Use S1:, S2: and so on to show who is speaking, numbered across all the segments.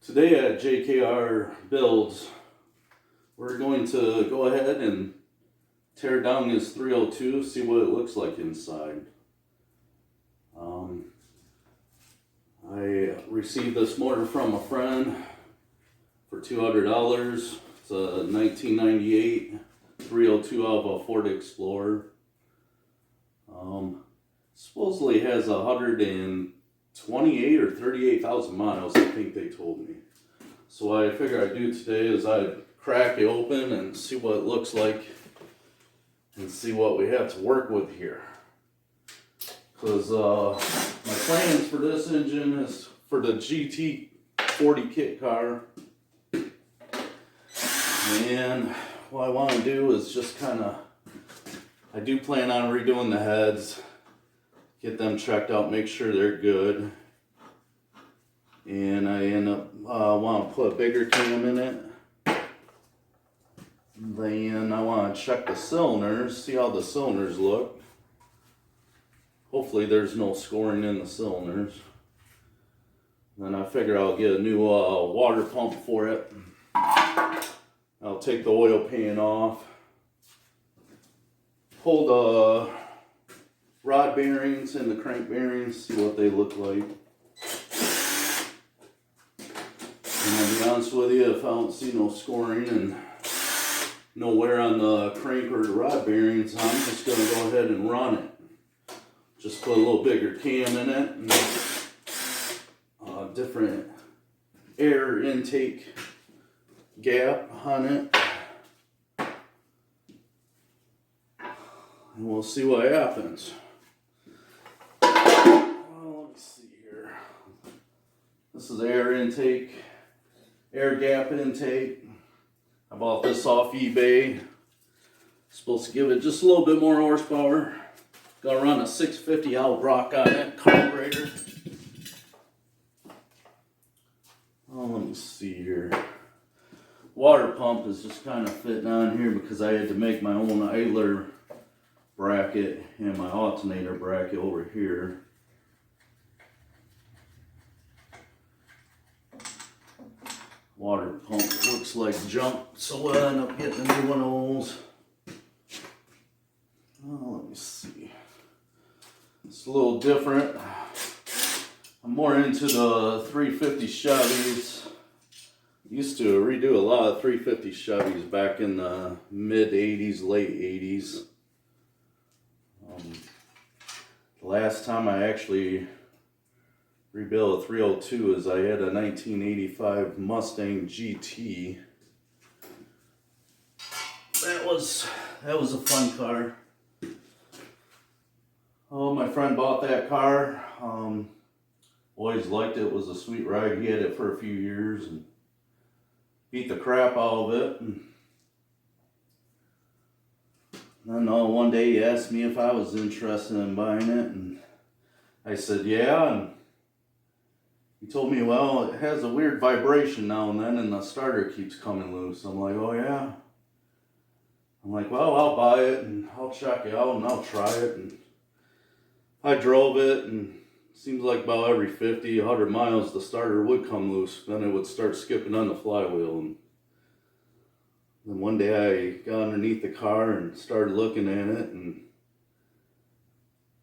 S1: Today at JKR Builds, we're going to go ahead and tear down this 302, see what it looks like inside. I received this motor from a friend for $200. It's a 1998 302 out of a Ford Explorer. Supposedly has 128 or 38,000 miles, I think they told me. So what I figure I'd do today is I'd crack it open and see what it looks like and see what we have to work with here. Because my plans for this engine is for the GT40 kit car. And what I want to do is just I do plan on redoing the heads, get them checked out, make sure they're good. And I end up want to put a bigger cam in it. Then I want to check the cylinders, see how the cylinders look. Hopefully there's no scoring in the cylinders. Then I figure I'll get a new water pump for it. I'll take the oil pan off, pull the rod bearings and the crank bearings, see what they look like. And I'll be honest with you, if I don't see no scoring and no wear on the crank or the rod bearings, I'm just going to go ahead and run it. Just put a little bigger cam in it and different air intake gap on it. And we'll see what happens. Well, let me see here. This is air intake, air gap intake. I bought this off eBay. Supposed to give it just a little bit more horsepower. Gonna run a 650 Albrock on it, carburetor. Oh, let me see here. Water pump is just kind of fitting on here because I had to make my own idler bracket and my alternator bracket over here. Water pump looks like junk, so we'll end up getting a new one of those. Oh, let me see. It's a little different. I'm more into the 350 Chevys. Used to redo a lot of 350 Chevys back in the mid 80s, late 80s. The last time I actually rebuilt a 302 is I had a 1985 Mustang GT. That was a fun car. Oh, my friend bought that car. Always liked it. It was a sweet ride. He had it for a few years and beat the crap out of it. And then one day he asked me if I was interested in buying it, and I said yeah. And he told me, well, it has a weird vibration now and then, and the starter keeps coming loose. I'm like, oh yeah. I'm like, well, I'll buy it and I'll check it out and I'll try it. And I drove it, and it seems like about every 50, 100 miles the starter would come loose. Then it would start skipping on the flywheel. And then one day I got underneath the car and started looking at it,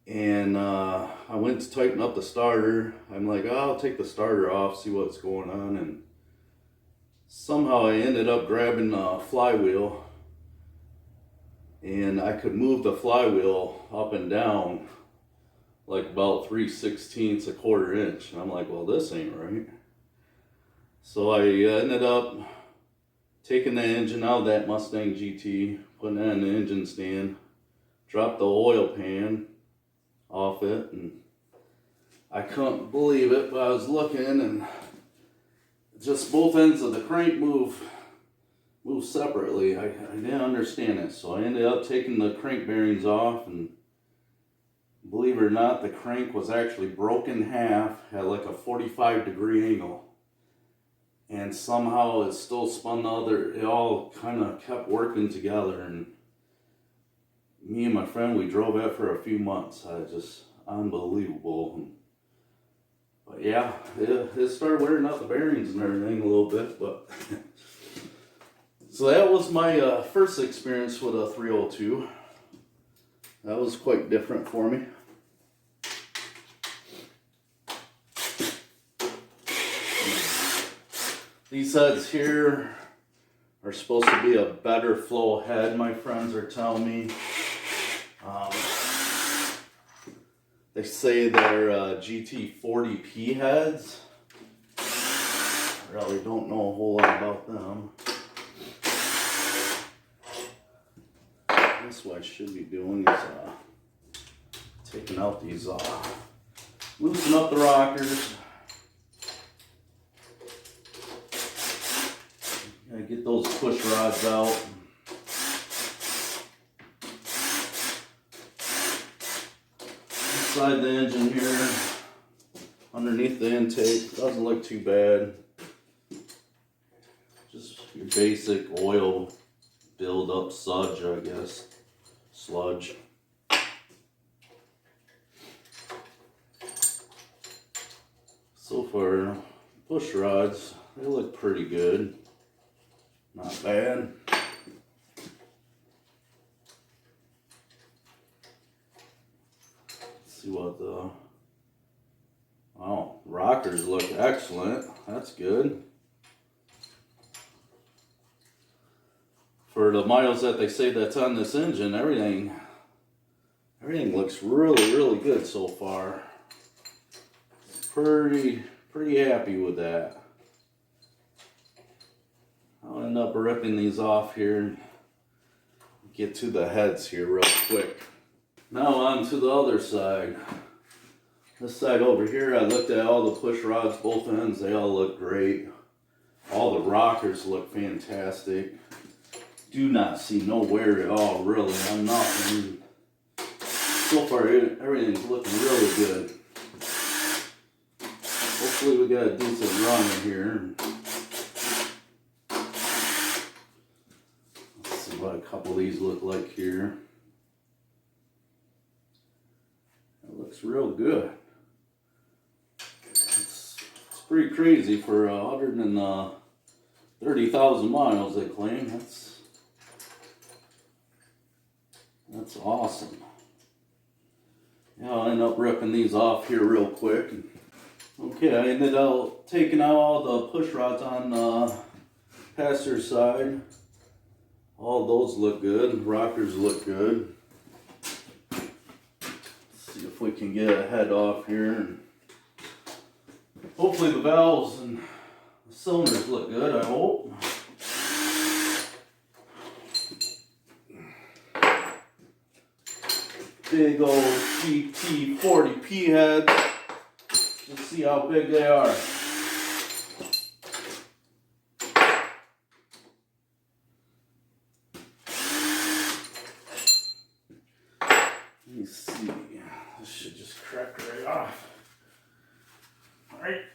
S1: and I went to tighten up the starter. I'm like, oh, I'll take the starter off, see what's going on. And somehow I ended up grabbing the flywheel, and I could move the flywheel up and down like about 3/16 a quarter inch. And I'm like, well, this ain't right. So I ended up taking the engine out of that Mustang GT, putting that in the engine stand, dropped the oil pan off it, and I couldn't believe it, but I was looking, and just both ends of the crank move separately. I didn't understand it, so I ended up taking the crank bearings off, and believe it or not, the crank was actually broken in half at like a 45-degree angle. And somehow it still spun the other, it all kind of kept working together. And me and my friend, we drove it for a few months. Just unbelievable. But yeah, it started wearing out the bearings and everything a little bit, but so that was my first experience with a 302. That was quite different for me. These heads here are supposed to be a better flow head, my friends are telling me. They say they're GT40P heads. I really don't know a whole lot about them. That's what I should be doing is taking out these, loosen up the rockers. Gotta get those push rods out. Inside the engine here, underneath the intake, doesn't look too bad. Just your basic oil build-up sludge, I guess. Sludge. So far, push rods, they look pretty good. Not bad. Let's see what the... Oh, rockers look excellent. That's good. For the miles that they say that's on this engine, everything looks really, really good so far. Pretty happy with that. I'll end up ripping these off here and get to the heads here real quick. Now on to the other side. This side over here, I looked at all the push rods, both ends, they all look great. All the rockers look fantastic. Do not see no wear at all, really, on nothing. So far, everything's looking really good. Hopefully we got a decent run in here. Let's see what a couple of these look like here. It looks real good. It's pretty crazy for 130,000 miles, they claim. That's awesome. Yeah, I'll end up ripping these off here real quick. Okay, I ended up taking out all the push rods on the passenger side. All those look good. Rockers look good. Let's see if we can get a head off here. And hopefully the valves and the cylinders look good, I hope. Big old GT40P heads. Let's see how big they are. Let me see. This should just crack right off. Alright.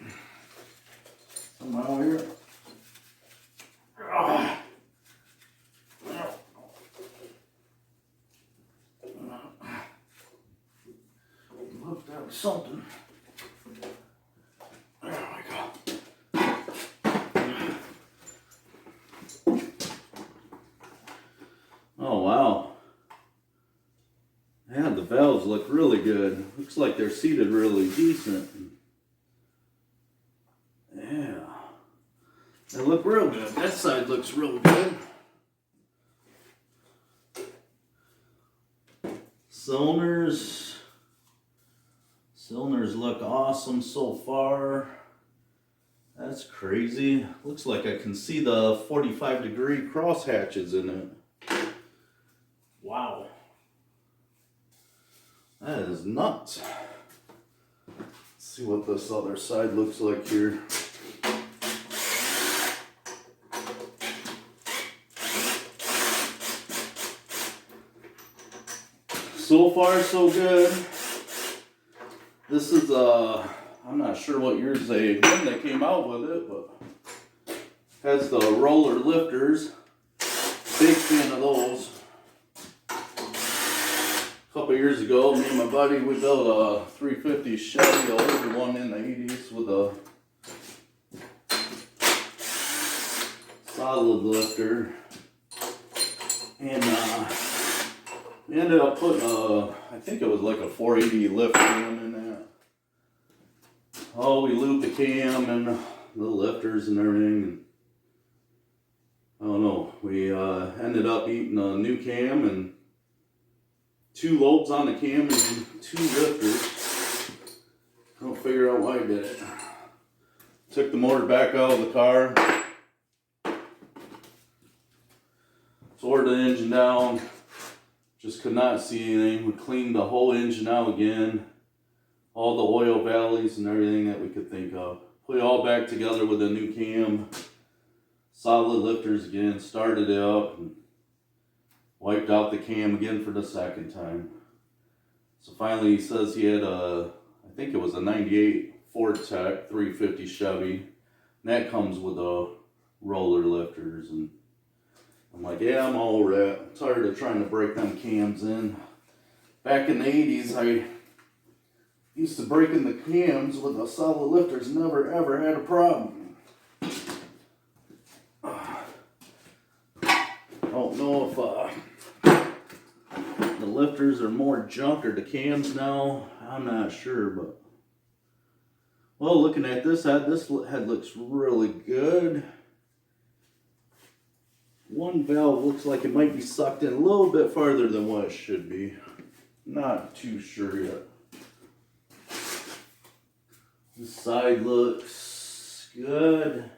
S1: Somehow here. Look, that was something. There we go. Oh wow. Yeah, the valves look really good. Looks like they're seated really decent. Yeah. They look real good. That side looks real good. Cylinders look awesome so far. That's crazy. Looks like I can see the 45-degree cross hatches in it. Wow. That is nuts. Let's see what this other side looks like here. So far, so good. This is I'm not sure what years when they came out with it, but has the roller lifters. Big fan of those. A couple years ago, me and my buddy, we built a 350 Chevy, older one in the 80s with a solid lifter. And we ended up putting I think it was like a 480 lift cam in that. Oh, we lubed the cam and the lifters and everything. And I don't know, we ended up eating a new cam and 2 lobes on the cam and 2 lifters. I don't figure out why I did it. Took the motor back out of the car. Tore the engine down. Just could not see anything. We cleaned the whole engine out again. All the oil valleys and everything that we could think of. Put it all back together with a new cam. Solid lifters again. Started it up. And wiped out the cam again for the second time. So finally he says he had I think it was a 98 Ford Tech 350 Chevy. And that comes with roller lifters. And I'm like, yeah, I'm all over that. I'm tired of trying to break them cams in. Back in the 80s, I used to break in the cams with the solid lifters. Never ever had a problem. I don't know if the lifters are more junk or the cams now. I'm not sure, but well, looking at this head looks really good. One valve looks like it might be sucked in a little bit farther than what it should be. Not too sure yet. This side looks good.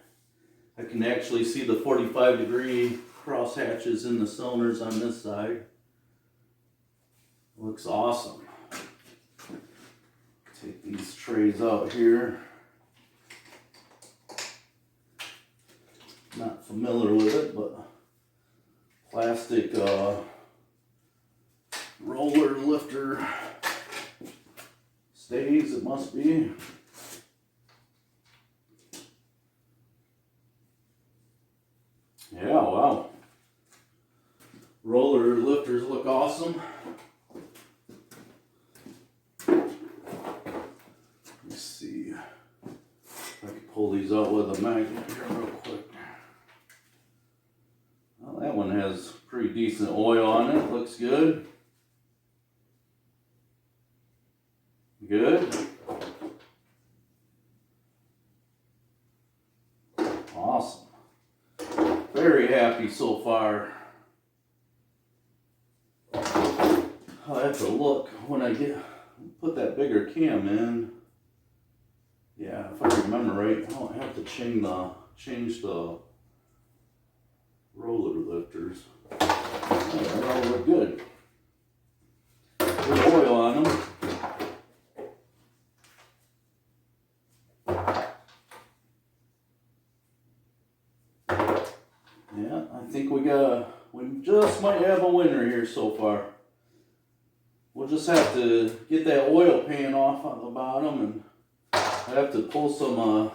S1: I can actually see the 45-degree cross hatches in the cylinders on this side. Looks awesome. Take these trays out here. Not familiar with it, but plastic roller lifter stays, it must be. Yeah, wow. Roller lifters look awesome. Let's see if I can pull these out with a magnet here real quick. Well, that one has pretty decent oil on it. Looks good. Good. Awesome. Very happy so far. I'll have to look when I put that bigger cam in. Yeah, if I remember right, I don't have to change the roller lifters. Oh, they all look good. Good oil on them. Yeah, I think we just might have a winner here so far. We'll just have to get that oil pan off on the bottom, and I have to pull some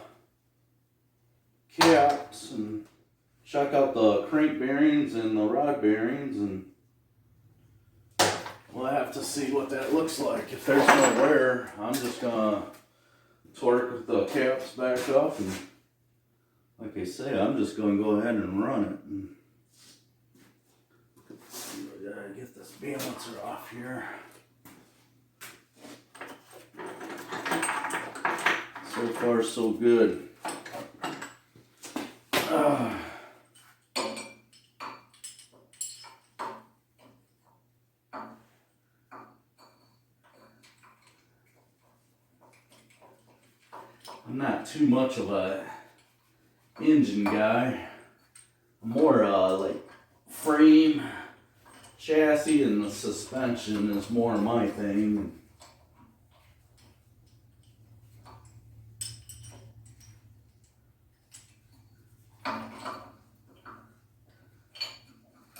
S1: caps and check out the crank bearings and the rod bearings, and we'll have to see what that looks like. If there's no wear, I'm just gonna torque the caps back up, and like I say, I'm just gonna go ahead and run it. And I gotta get this balancer off here. So far, so good. I'm not too much of a engine guy. I'm more like frame, chassis, and the suspension is more my thing.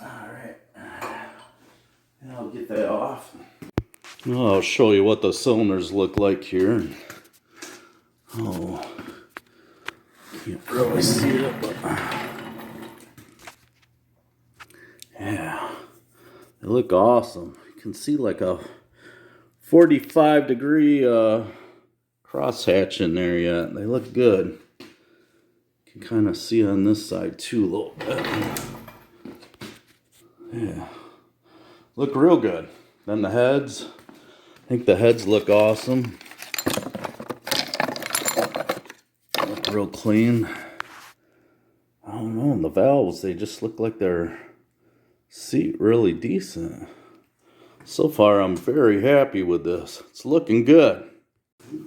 S1: Alright, and I'll get that off. I'll show you what the cylinders look like here. Oh, can't really see it, but yeah, they look awesome. You can see like a 45-degree crosshatch in there yet. They look good. You can kind of see on this side too a little bit. Yeah, look real good. Then the heads, I think the heads look awesome. Look real clean. I don't know, and the valves, they just look like they're seat really decent. So far, I'm very happy with this. It's looking good.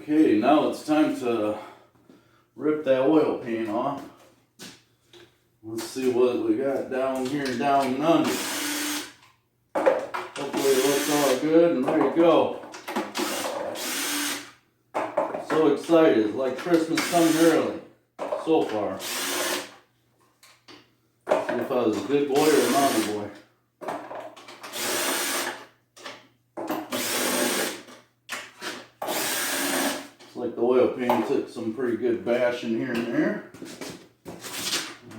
S1: Okay, now it's time to rip that oil pan off. Let's see what we got down here, down and under. Hopefully it looks all good and ready to go. So excited, it's like Christmas coming early, so far. See if I was a good boy or a naughty boy. Like the oil pan took some pretty good bashing here and there.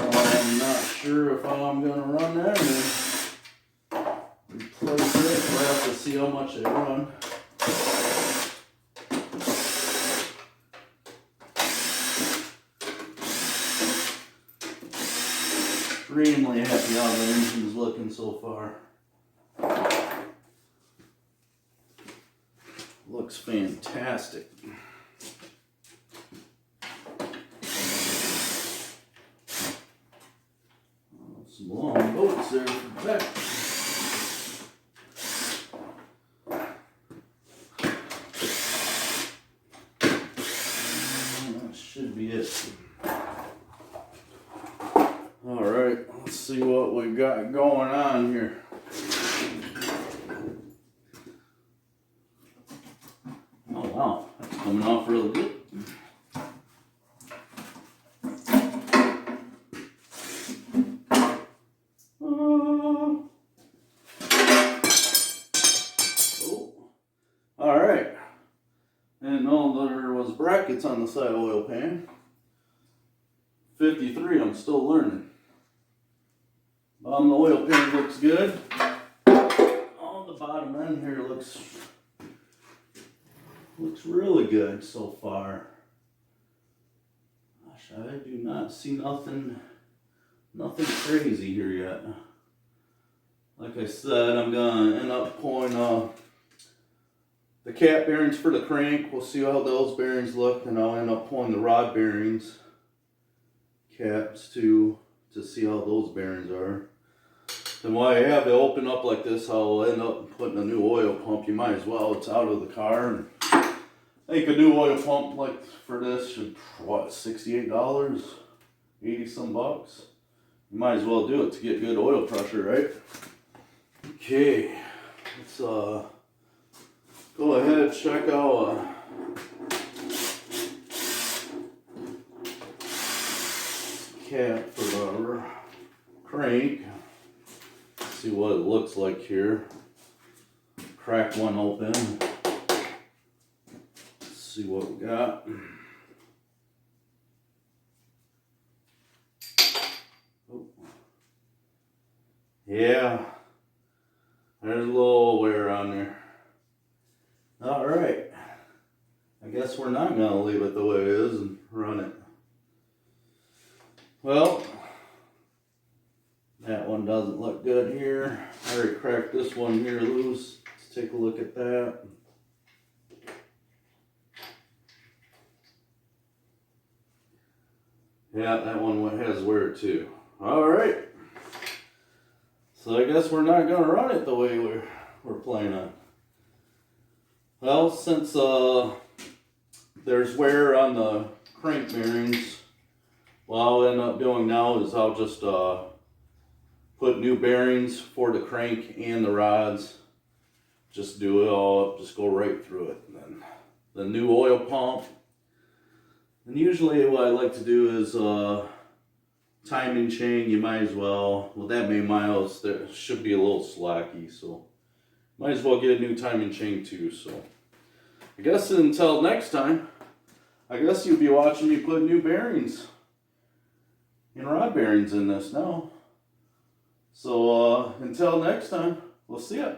S1: I'm not sure if I'm going to run that and replace it. We'll have to see how much they run. Extremely happy how the engine's looking so far. Looks fantastic. Some long bolts there for the back. That should be it. Alright, let's see what we got going on here. Oh wow, that's coming off really good. Alright, didn't know there was brackets on the side of the oil pan. 53, I'm still learning. The oil pan looks good. On the bottom end here looks really good so far. Gosh, I do not see nothing crazy here yet. Like I said, I'm gonna end up pulling the cap bearings for the crank. We'll see how those bearings look, and I'll end up pulling the rod bearings caps too to see how those bearings are. And while I have it open up like this, I'll end up putting a new oil pump. You might as well. It's out of the car. And I think a new oil pump like for this should, what, $68? 80 some bucks. You might as well do it to get good oil pressure, right? Okay, let's go ahead and check out cap for the crank. See what it looks like here. Crack one open. Let's see what we got. Oh. Yeah, there's a little wear on there. All right, I guess we're not gonna leave it the way it is and run it. Well, that one doesn't look good here. I already cracked this one here loose. Let's take a look at that. Yeah, that one has wear too. All right. So I guess we're not gonna run it the way we're planning on. Well, since there's wear on the crank bearings, what I'll end up doing now is I'll just put new bearings for the crank and the rods. Just do it all up, just go right through it. And then the new oil pump. And usually what I like to do is timing chain. You might as well, with that many miles, there should be a little slacky, so might as well get a new timing chain too. So I guess until next time, I guess you'll be watching me put new bearings and rod bearings in this now. So until next time, we'll see ya.